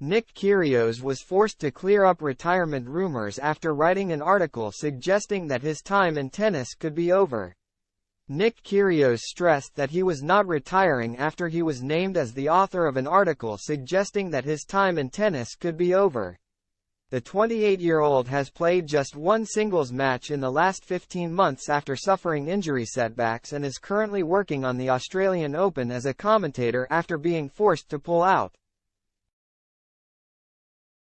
Nick Kyrgios was forced to clear up retirement rumors after writing an article suggesting that his time in tennis could be over. Nick Kyrgios stressed that he was not retiring after he was named as the author of an article suggesting that his time in tennis could be over. The 28-year-old has played just one singles match in the last 15 months after suffering injury setbacks and is currently working on the Australian Open as a commentator after being forced to pull out.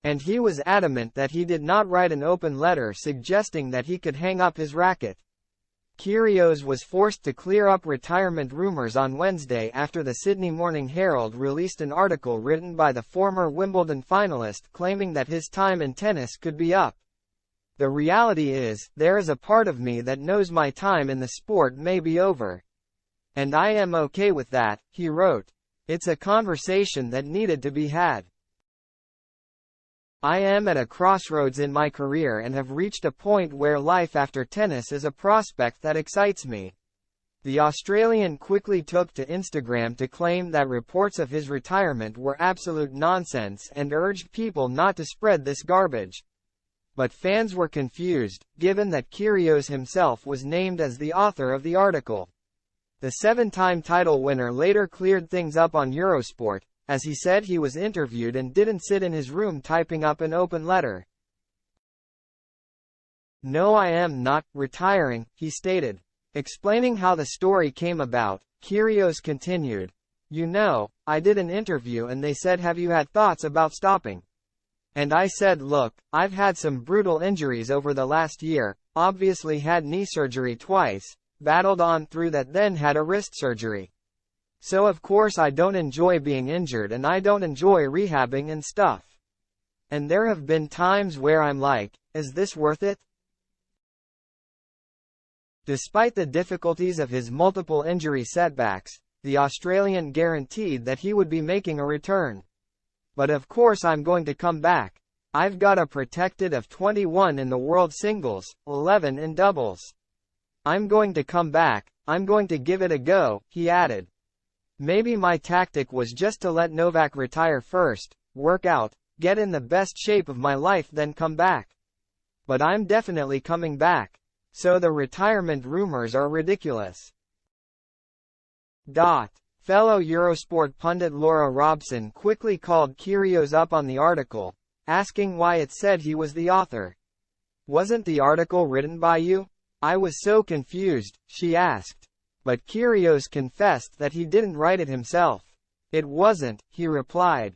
And he was adamant that he did not write an open letter suggesting that he could hang up his racket. Kyrgios was forced to clear up retirement rumors on Wednesday after the Sydney Morning Herald released an article written by the former Wimbledon finalist claiming that his time in tennis could be up. "The reality is, there is a part of me that knows my time in the sport may be over. And I am okay with that," he wrote. "It's a conversation that needed to be had. I am at a crossroads in my career and have reached a point where life after tennis is a prospect that excites me." The Australian quickly took to Instagram to claim that reports of his retirement were absolute nonsense and urged people not to spread this garbage. But fans were confused, given that Kyrgios himself was named as the author of the article. The seven-time title winner later cleared things up on Eurosport, as he said he was interviewed and didn't sit in his room typing up an open letter. "No, I am not retiring," he stated. Explaining how the story came about, Kyrgios continued, "You know, I did an interview and they said, 'Have you had thoughts about stopping?' And I said, 'Look, I've had some brutal injuries over the last year, obviously had knee surgery twice, battled on through that, then had a wrist surgery. So of course I don't enjoy being injured and I don't enjoy rehabbing and stuff. And there have been times where I'm like, is this worth it?'" Despite the difficulties of his multiple injury setbacks, the Australian guaranteed that he would be making a return. "But of course I'm going to come back. I've got a protected of 21 in the world singles, 11 in doubles. I'm going to come back, I'm going to give it a go," he added. "Maybe my tactic was just to let Novak retire first, work out, get in the best shape of my life, then come back. But I'm definitely coming back. So the retirement rumors are ridiculous." Fellow Eurosport pundit Laura Robson quickly called Kyrgios up on the article, asking why it said he was the author. "Wasn't the article written by you? I was so confused," she asked. But Kyrgios confessed that he didn't write it himself. "It wasn't," he replied.